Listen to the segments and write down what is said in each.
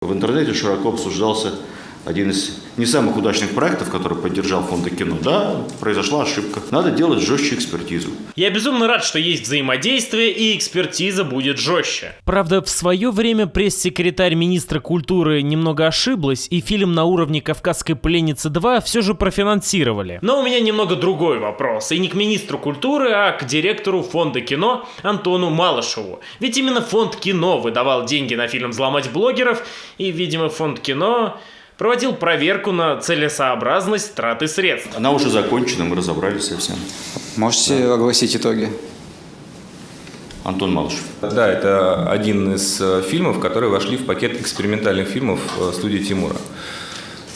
В интернете широко обсуждался один из не самых удачных проектов, который поддержал фонд кино. Да, произошла ошибка. Надо делать жестче экспертизу. Я безумно рад, что есть взаимодействие и экспертиза будет жестче. Правда, в свое время пресс-секретарь министра культуры немного ошиблась, и фильм на уровне «Кавказской пленницы 2» все же профинансировали. Но у меня немного другой вопрос. И не к министру культуры, а к директору фонда кино Антону Малышеву. Ведь именно фонд кино выдавал деньги на фильм «Взломать блогеров», и, видимо, фонд кино проводил проверку на целесообразность траты средств. Она уже закончена, мы разобрались совсем. Можете огласить итоги? Антон Малышев. Да, это один из фильмов, которые вошли в пакет экспериментальных фильмов студии Тимура.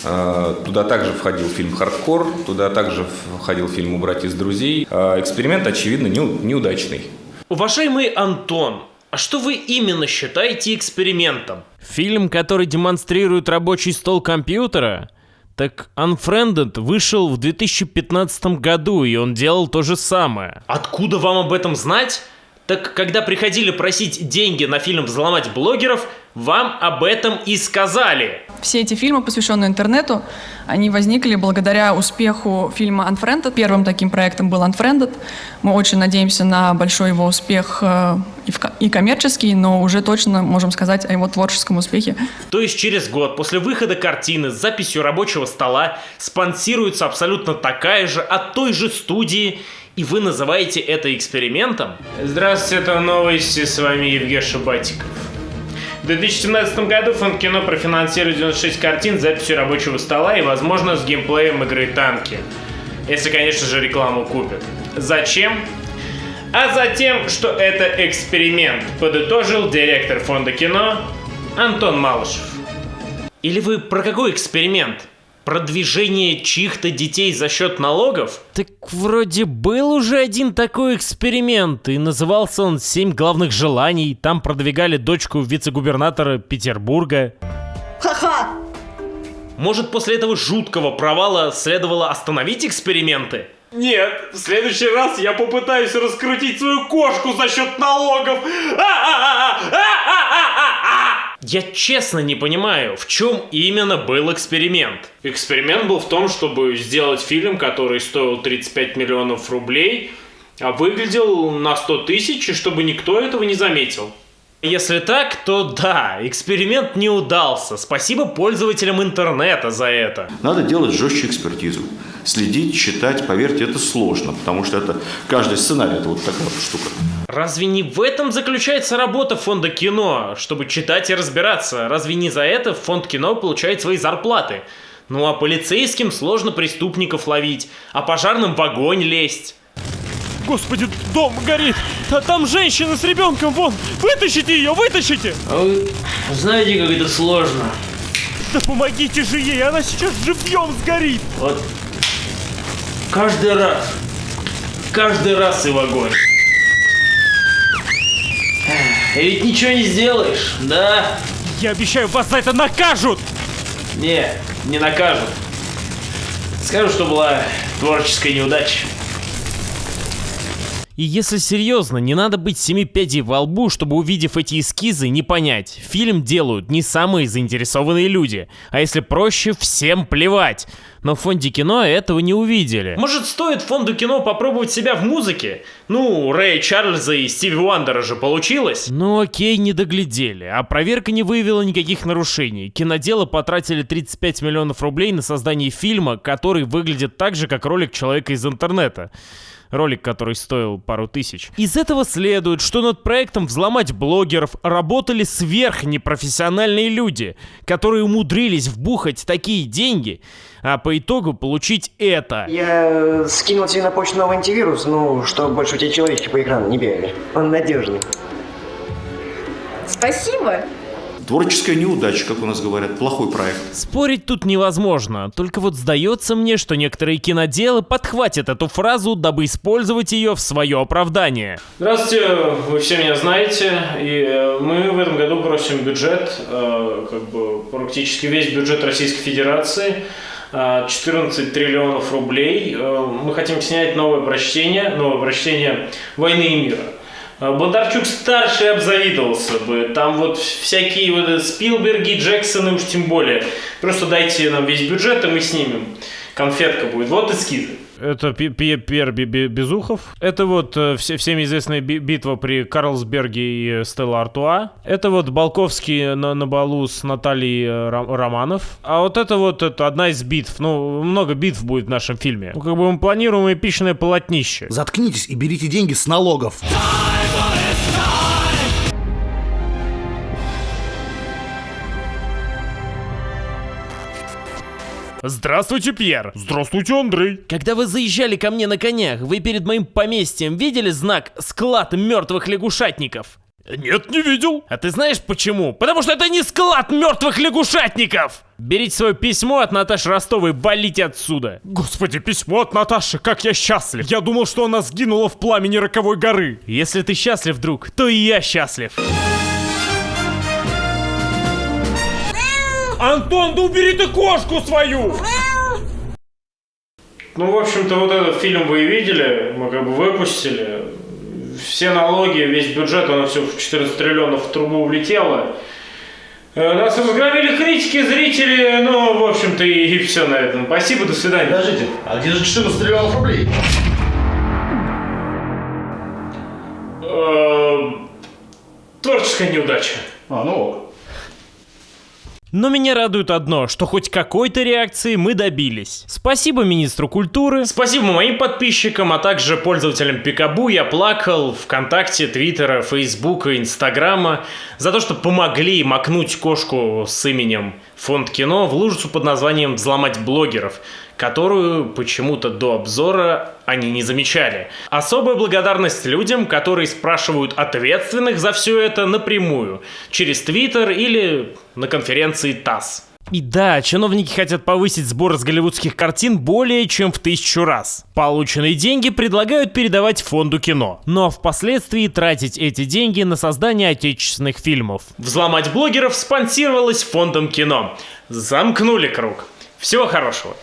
Туда также входил фильм «Хардкор», туда также входил фильм «Убрать из друзей». Эксперимент, очевидно, неудачный. Уважаемый Антон, а что вы именно считаете экспериментом? Фильм, который демонстрирует рабочий стол компьютера? Так Unfriended вышел в 2015 году, и он делал то же самое. Откуда вам об этом знать? Так когда приходили просить деньги на фильм «Взломать блогеров», вам об этом и сказали. Все эти фильмы, посвященные интернету, они возникли благодаря успеху фильма Unfriended. Первым таким проектом был Unfriended. Мы очень надеемся на большой его успех и коммерческий, но уже точно можем сказать о его творческом успехе. То есть через год после выхода картины с записью рабочего стола спонсируется абсолютно такая же от той же студии, и вы называете это экспериментом? Здравствуйте, это новости, с вами Евгеша Батиков. В 2017 году фонд кино профинансирует 96 картин с записью рабочего стола и, возможно, с геймплеем игры «Танки». Если, конечно же, рекламу купят. Зачем? А затем, что это эксперимент, подытожил директор фонда кино Антон Малышев. Или вы про какой эксперимент? Продвижение чьих-то детей за счет налогов? Так вроде был уже один такой эксперимент, и назывался он «7 главных желаний». Там продвигали дочку вице-губернатора Петербурга. Ха-ха! Может, после этого жуткого провала следовало остановить эксперименты? Нет, в следующий раз я попытаюсь раскрутить свою кошку за счет налогов. Я честно не понимаю, в чем именно был эксперимент. Эксперимент был в том, чтобы сделать фильм, который стоил 35 миллионов рублей, а выглядел на 100 тысяч, и чтобы никто этого не заметил. Если так, то да, эксперимент не удался. Спасибо пользователям интернета за это. Надо делать жестче экспертизу. Следить, читать, поверьте, это сложно, потому что это каждый сценарий, это вот такая вот штука. Разве не в этом заключается работа фонда кино, чтобы читать и разбираться? Разве не за это фонд кино получает свои зарплаты? Ну а полицейским сложно преступников ловить, а пожарным в огонь лезть. Господи, дом горит! А там женщина с ребенком, вон! Вытащите ее, вытащите! А вы знаете, как это сложно? Да помогите же ей, она сейчас живьем сгорит! Вот каждый раз и в огонь. И ведь ничего не сделаешь, да? Я обещаю, вас за это накажут! Не накажут. Скажу, что была творческая неудача. И если серьезно, не надо быть 7 пядей во лбу, чтобы, увидев эти эскизы, не понять. Фильм делают не самые заинтересованные люди. А если проще, всем плевать. Но в фонде кино этого не увидели. Может, стоит фонду кино попробовать себя в музыке? Ну, Рэя Чарльза и Стиви Уандера же получилось. Ну окей, не доглядели. А проверка не выявила никаких нарушений. Киноделы потратили 35 миллионов рублей на создание фильма, который выглядит так же, как ролик человека из интернета. Ролик, который стоил пару тысяч. Из этого следует, что над проектом «Взломать блогеров» работали сверхнепрофессиональные люди, которые умудрились вбухать такие деньги, а по итогу получить это. Я скинул тебе на почту новый антивирус, чтобы больше у тебя человечки по экрану не бегали. Он надежный. Спасибо. Творческая неудача, как у нас говорят, плохой проект. Спорить тут невозможно, только вот сдается мне, что некоторые киноделы подхватят эту фразу, дабы использовать ее в свое оправдание. Здравствуйте, вы все меня знаете, и мы в этом году просим бюджет, практически весь бюджет Российской Федерации, 14 триллионов рублей. Мы хотим снять новое прочтение «Войны и мира». Бондарчук-старший обзавидовался бы. Там вот всякие вот Спилберги, Джексоны уж тем более. Просто дайте нам весь бюджет, и мы снимем. Конфетка будет. Вот эскизы. Это Пьер Безухов. Это вот всем известная битва при Карлсберге и Стелла Артуа. Это вот Балковский на балу с Натальей Романов. А вот это одна из битв. Ну, много битв будет в нашем фильме. Ну, как бы мы планируем эпичное полотнище. Заткнитесь и берите деньги с налогов. Здравствуйте, Пьер. Здравствуйте, Андрей. Когда вы заезжали ко мне на конях, вы перед моим поместьем видели знак «Склад мертвых лягушатников»? Нет, не видел. А ты знаешь почему? Потому что это не склад мертвых лягушатников! Берите свое письмо от Наташи Ростовой, валите отсюда. Господи, письмо от Наташи, как я счастлив. Я думал, что она сгинула в пламени Роковой горы. Если ты счастлив, друг, то и я счастлив. Антон, да убери ты кошку свою! Ну, в общем-то, вот этот фильм вы и видели, мы как бы выпустили. Все налоги, весь бюджет, оно все в 14 триллионов в трубу влетело. Нас разгромили критики, зрители, ну, в общем-то, и все на этом. Спасибо, до свидания. Подождите, а где же 14 триллионов рублей? Творческая неудача. Ну. Но меня радует одно, что хоть какой-то реакции мы добились. Спасибо министру культуры. Спасибо моим подписчикам, а также пользователям Пикабу, Я Плакал, ВКонтакте, Твиттера, Фейсбука, Инстаграма за то, что помогли макнуть кошку с именем Фонд Кино в лужицу под названием «Взломать блогеров», которую почему-то до обзора они не замечали. Особая благодарность людям, которые спрашивают ответственных за все это напрямую, через Твиттер или на конференции ТАСС. И да, чиновники хотят повысить сбор с голливудских картин более чем в 1000 раз. Полученные деньги предлагают передавать фонду кино, но впоследствии тратить эти деньги на создание отечественных фильмов. «Взломать блогеров» спонсировалось фондом кино. Замкнули круг. Всего хорошего.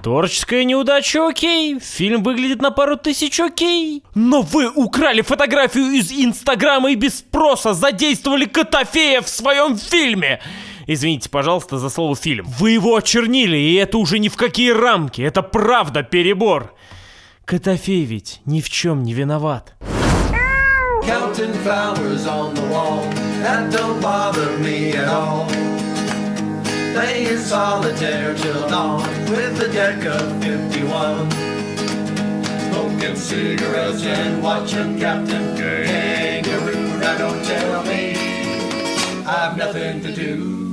Творческая неудача, окей. Фильм выглядит на пару тысяч, окей. Но вы украли фотографию из Инстаграма и без спроса задействовали Котофея в своем фильме. Извините, пожалуйста, за слово «фильм». Вы его очернили, и это уже ни в какие рамки. Это правда перебор. Котофей ведь ни в чем не виноват. Counting flowers on the wall, that don't bother me at all. Playing solitaire till dawn with a deck of 51. Smoking cigarettes and watching Captain Kangaroo. Now don't tell me I've nothing to do.